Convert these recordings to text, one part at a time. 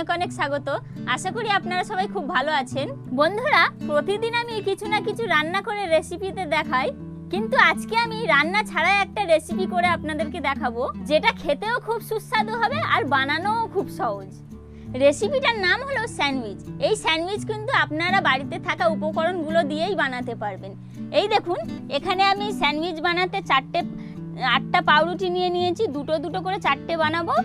অনেক অনেক স্বাগত। আশা করি আপনারা সবাই খুব ভালো আছেন। বন্ধুরা, প্রতিদিন আমি কিছু না কিছু রান্না করে রেসিপিতে দেখাই, কিন্তু আজকে আমি রান্না ছাড়া একটা রেসিপি করে আপনাদেরকে দেখাবো, যেটা খেতেও খুব সুস্বাদু হবে আর বানানোও খুব সহজ। রেসিপিটার নাম হলো স্যান্ডউইচ। এই স্যান্ডউইচ কিন্তু আপনারা বাড়িতে থাকা উপকরণগুলো দিয়েই বানাতে পারবেন। এই দেখুন, এখানে আমি স্যান্ডউইচ বানাতে 8টা পাউরুটি নিয়ে নিয়েছি। দুটো করে 4টে বানাবো।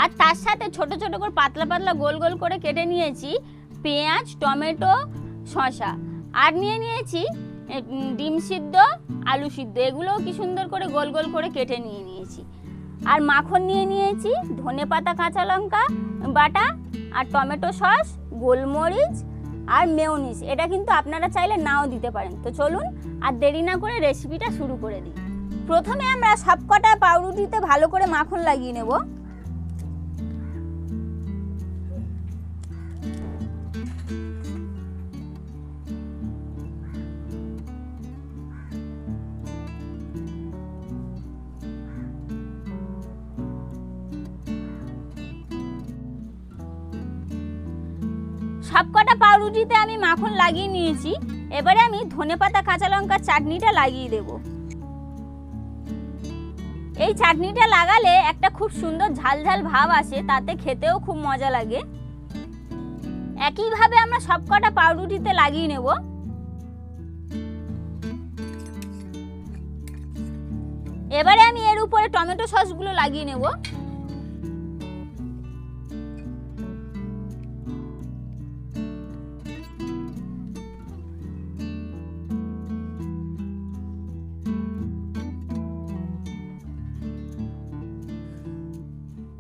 আর তার সাথে ছোট ছোট করে পাতলা পাতলা গোল গোল করে কেটে নিয়েছি পেঁয়াজ, টমেটো, শসা। আর নিয়ে নিয়েছি ডিম সিদ্ধ, আলু সিদ্ধ। এগুলোও কি সুন্দর করে গোল গোল করে কেটে নিয়েছি। আর মাখন নিয়ে নিয়েছি, ধনেপাতা, কাঁচা লঙ্কা বাটা, আর টমেটো সস, গোলমরিচ আর মেয়োনিজ। এটা কিন্তু আপনারা চাইলে নাও দিতে পারেন। তো চলুন আর দেরি না করে রেসিপিটা শুরু করে দিই। প্রথমে আমরা সবকটা পাউরুটিতে ভালো করে মাখন লাগিয়ে নেব। সবকটা পাউরুটিতে আমি মাখন লাগিয়ে নিয়েছি। এবারে আমি ধনেপাতা, কাঁচা লঙ্কার চাটনিটা লাগিয়ে দেব। এই চাটনিটা লাগালে একটা খুব সুন্দর ঝাল ঝাল ভাব আসে, তাতে খেতেও খুব মজা লাগে। একইভাবে আমরা সবকটা পাউরুটিতে লাগিয়ে নেব। এবারে আমি এর উপরে টমেটো সসগুলো লাগিয়ে নেব।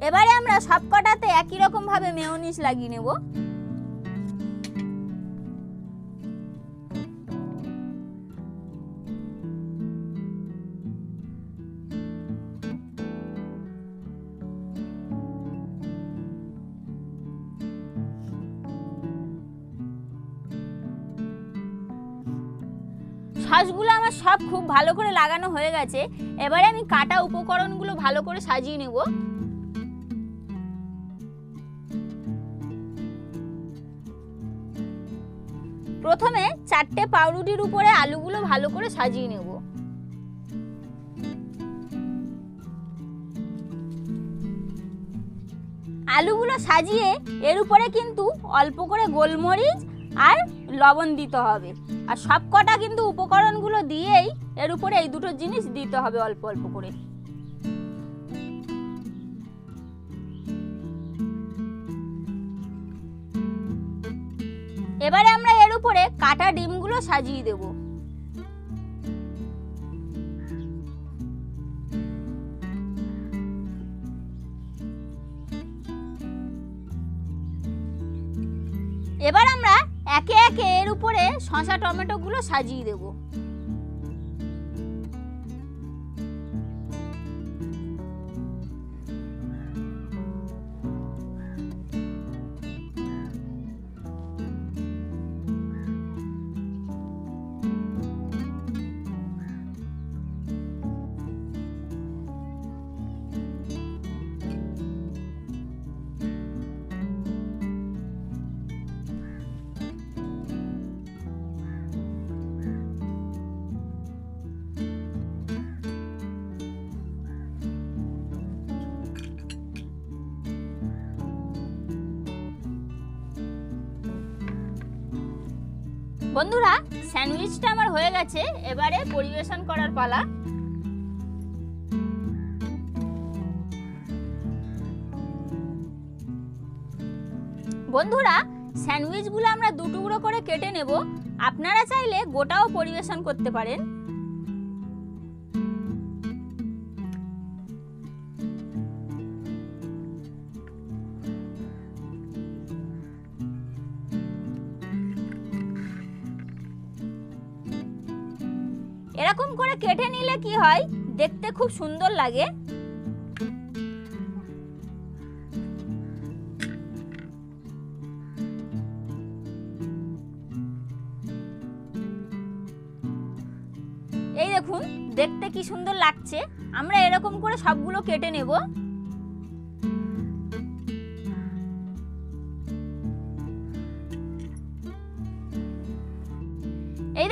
এবারে আমরা সবকটাতে একই রকম ভাবে মেয়োনিজ লাগিয়ে নেব। সসগুলো আমার সব খুব ভালো করে লাগানো হয়ে গেছে। এবারে আমি কাটা উপকরণগুলো ভালো করে সাজিয়ে নেব। প্রথমে 4টে পাউরুটির উপরে আলুগুলো ভালো করে সাজিয়ে নেব। আলুগুলো সাজিয়ে এর উপরে কিন্তু অল্প করে গোলমরিচ আর লবণ দিতে হবে। আর সবকটা কিন্তু উপকরণগুলো দিয়েই এর উপরে এই দুটো জিনিস দিতে হবে অল্প অল্প করে। এবারে আমরা এর উপরে কাটা ডিমগুলো সাজিয়ে দেব। এবার আমরা একে একে এর উপরে শসা, টমেটো গুলো সাজিয়ে দেব। বন্ধুরা, স্যান্ডউইচটা আমার হয়ে গেছে। এবারে পরিবেশন করার পালা। বন্ধুরা, স্যান্ডউইচগুলো আমরা 2 টুকরো করে কেটে নেব। আপনারা চাইলে গোটাও পরিবেশন করতে পারেন। এরকম করে কেটে নিলে কি হয়, দেখতে খুব সুন্দর লাগে। এই দেখুন, দেখতে কি সুন্দর লাগছে। আমরা এরকম করে সবগুলো কেটে নেব।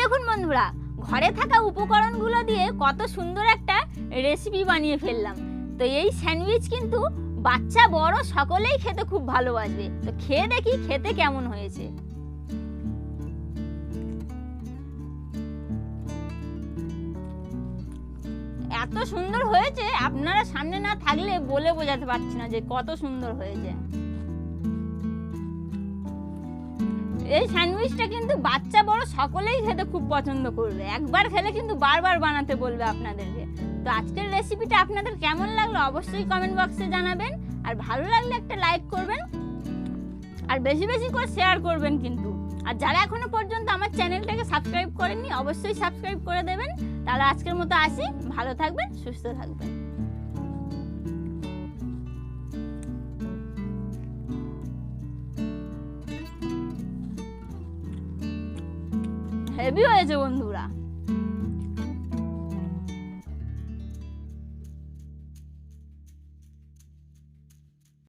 দেখুন বন্ধুরা, ঘরে থাকা উপকরণগুলো দিয়ে কত সুন্দর একটা রেসিপি বানিয়ে ফেললাম। তো এই স্যান্ডউইচ কিন্তু বাচ্চা বড় সকলেই খেতে খুব ভালোবাসবে। তো খেয়ে দেখি খেতে কেমন হয়েছে। এত সুন্দর হয়েছে, আপনারা সামনে না থাকলে বলে বোঝাতে পারছি না যে কত সুন্দর হয়েছে। এই স্যান্ডউইচটা কিন্তু বাচ্চা বড় সকলেই খেতে খুব পছন্দ করবে। একবার খেলে কিন্তু বারবার বানাতে বলবে আপনাদেরকে। তো আজকের রেসিপিটা আপনাদের কেমন লাগলো অবশ্যই কমেন্ট বক্সে জানাবেন। আর ভালো লাগলে একটা লাইক করবেন, আর বেশি বেশি করে শেয়ার করবেন কিন্তু। আর যারা এখনো পর্যন্ত আমার চ্যানেলটাকে সাবস্ক্রাইব করেননি অবশ্যই সাবস্ক্রাইব করে দেবেন। তাহলে আজকের মতো আসি, ভালো থাকবেন, সুস্থ থাকবেন। হেভি হয়েছে বন্ধুরা।